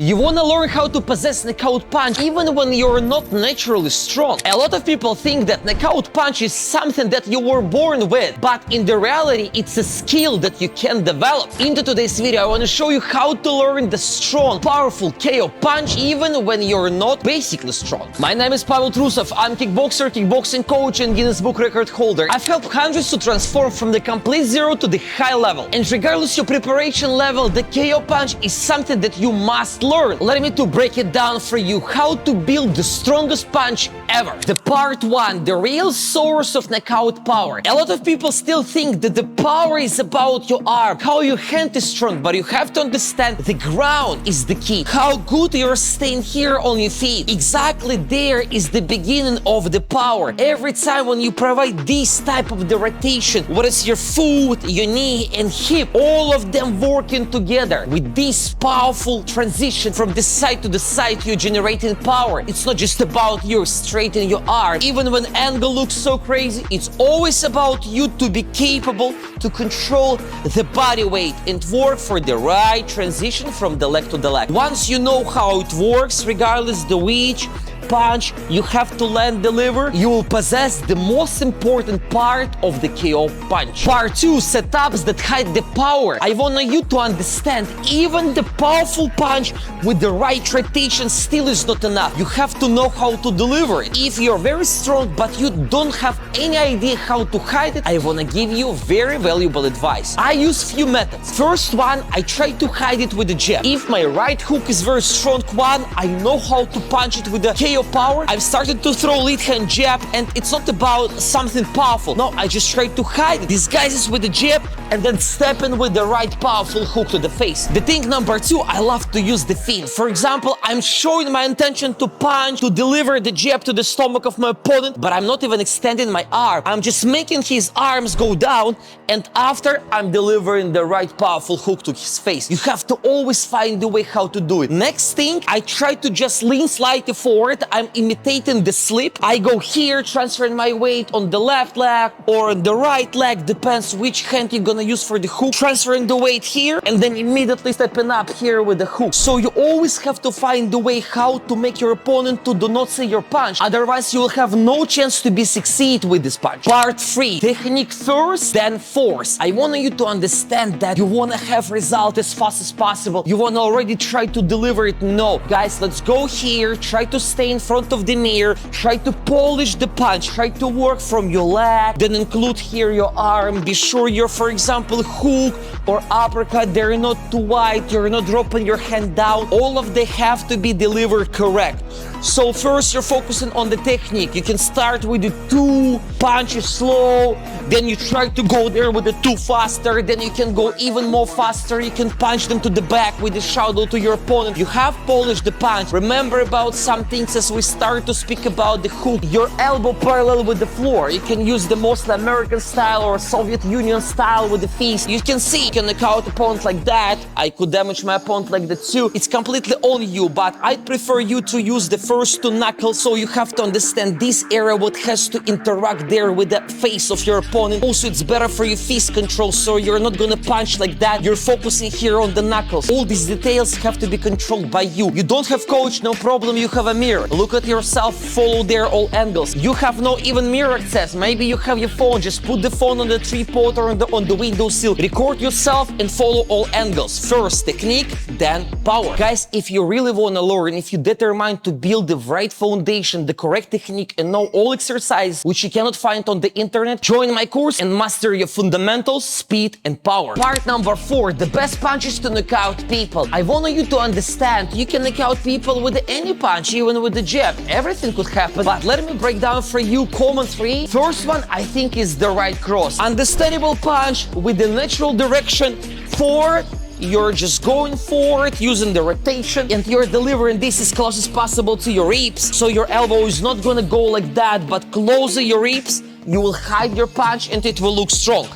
You wanna learn how to possess knockout punch even when you're not naturally strong. A lot of people think that knockout punch is something that you were born with, but in the reality, it's a skill that you can develop. In today's video, I wanna show you how to learn the strong, powerful KO punch even when you're not basically strong. My name is Pavel Trusov. I'm kickboxer, kickboxing coach, and Guinness Book record holder. I've helped hundreds to transform from the complete zero to the high level. And regardless your preparation level, the KO punch is something that you must learn. Let me to break it down for you how to build the strongest punch ever. The part 1, the real source of knockout power. A lot of people still think that the power is about your arm, how your hand is strong, but you have to understand the ground is the key. How good you're staying here on your feet. Exactly there is the beginning of the power. Every time when you provide this type of the rotation, what is your foot, your knee and hip, all of them working together with this powerful transition from the side to the side, you're generating power. It's not just about you straightening your arm. Even when angle looks so crazy, it's always about you to be capable to control the body weight and work for the right transition from the leg to the leg. Once you know how it works, regardless the which punch you have to land deliver, you will possess the most important part of the KO punch. Part 2, setups that hide the power. I want you to understand even the powerful punch with the right rotation still is not enough. You have to know how to deliver it. If you're very strong but you don't have any idea how to hide it, I want to give you very valuable advice. I use few methods. First one, I try to hide it with a jab. If my right hook is very strong one, I know how to punch it with the KO power. I've started to throw lead hand jab, and it's not about something powerful. No, I just try to hide it, disguise it with the jab, and then step in with the right powerful hook to the face. The thing number 2, I love to use the feint. For example, I'm showing my intention to punch, to deliver the jab to the stomach of my opponent, but I'm not even extending my arm. I'm just making his arms go down, and after I'm delivering the right powerful hook to his face. You have to always find the way how to do it. Next thing, I try to just lean slightly forward. I'm imitating the slip. I go here, transferring my weight on the left leg or on the right leg, depends which hand you're gonna use for the hook. Transferring the weight here and then immediately stepping up here with the hook. So you always have to find the way how to make your opponent to do not see your punch. Otherwise, you will have no chance to be succeed with this punch. Part 3, technique first, then force. I want you to understand that you want to have result as fast as possible. You want to already try to deliver it. No, guys, let's go here, try to stay in front of the mirror, try to polish the punch, try to work from your leg, then include here your arm. Be sure your, for example, hook or uppercut, they're not too wide, you're not dropping your hand down. All of they have to be delivered correct. So first you're focusing on the technique. You can start with the 2 punches slow, then you try to go there with the 2 faster, then you can go even more faster. You can punch them to the back with the shadow to your opponent. You have polished the punch. Remember about some things as we start to speak about the hook. Your elbow parallel with the floor. You can use the mostly American style or Soviet Union style with the fist. You can see, you can knock out opponent like that. I could damage my opponent like that too. It's completely on you, but I prefer you to use the first 2 knuckles, so you have to understand this area what has to interact there with the face of your opponent. Also, it's better for your fist control, so you're not gonna punch like that. You're focusing here on the knuckles. All these details have to be controlled by you. You don't have coach, no problem, you have a mirror. Look at yourself, follow there all angles. You have no even mirror access. Maybe you have your phone, just put the phone on the tripod or on the windowsill. Record yourself and follow all angles. First technique, then power. Guys, if you really wanna learn, if you're determined to build the right foundation, the correct technique, and know all exercises which you cannot find on the internet, join my course and master your fundamentals, speed, and power. Part number 4, the best punches to knock out people. I want you to understand you can knock out people with any punch, even with the jab. Everything could happen, but let me break down for you common 3. First one, I think, is the right cross. Understandable punch with the natural direction forward. You're just going forward using the rotation and you're delivering this as close as possible to your ribs, so your elbow is not gonna go like that, but closer your ribs, you will hide your punch and it will look strong.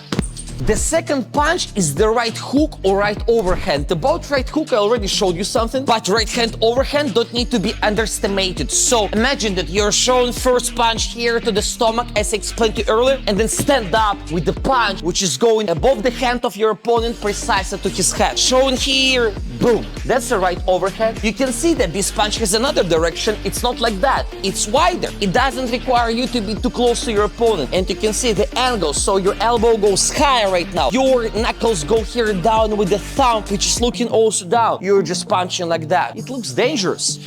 The second punch is the right hook or right overhand. About right hook, I already showed you something, but right hand overhand don't need to be underestimated. So imagine that you're showing first punch here to the stomach, as I explained to you earlier, and then stand up with the punch, which is going above the hand of your opponent, precisely to his head. Shown here, boom. That's the right overhand. You can see that this punch has another direction. It's not like that. It's wider. It doesn't require you to be too close to your opponent. And you can see the angle. So your elbow goes high right now. Your knuckles go here down with the thumb, which is looking also down. You're just punching like that. It looks dangerous.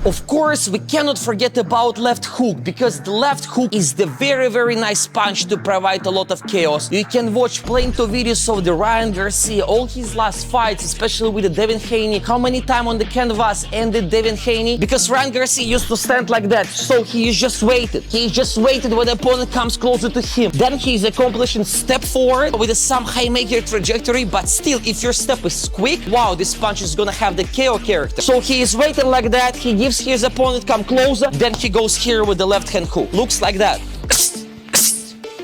Of course, we cannot forget about left hook, because the left hook is the very nice punch to provide a lot of chaos. You can watch plenty of videos of the Ryan Garcia, all his last fights, especially with the Devin Haney, how many times on the canvas ended Devin Haney, because Ryan Garcia used to stand like that, so he just waited. He just waited when the opponent comes closer to him. Then he's accomplishing step forward with some haymaker trajectory, but still, if your step is quick, wow, this punch is gonna have the KO character. So he is waiting like that, he gives his opponent come closer, then he goes here with the left hand hook. Looks like that.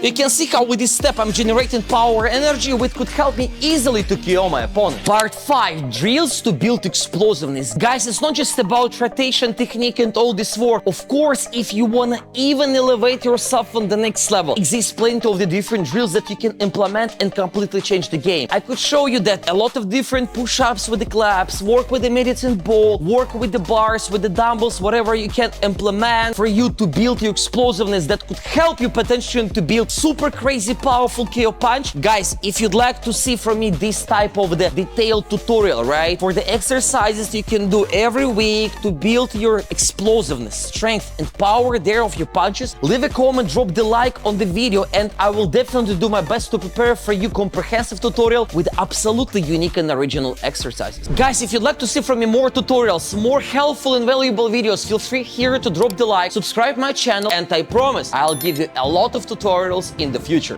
You can see how with this step I'm generating power energy, which could help me easily to KO my opponent. Part 5. Drills to build explosiveness. Guys, it's not just about rotation technique and all this work. Of course, if you wanna even elevate yourself on the next level, exists plenty of the different drills that you can implement and completely change the game. I could show you that a lot of different push-ups with the claps, work with the medicine ball, work with the bars, with the dumbbells, whatever you can implement for you to build your explosiveness that could help you potentially to build super crazy powerful KO punch. Guys, if you'd like to see from me this type of the detailed tutorial, right, for the exercises you can do every week to build your explosiveness, strength and power there of your punches, leave a comment, drop the like on the video, and I will definitely do my best to prepare for you comprehensive tutorial with absolutely unique and original exercises. Guys, if you'd like to see from me more tutorials, more helpful and valuable videos, feel free here to drop the like, subscribe my channel, and I promise I'll give you a lot of tutorials in the future.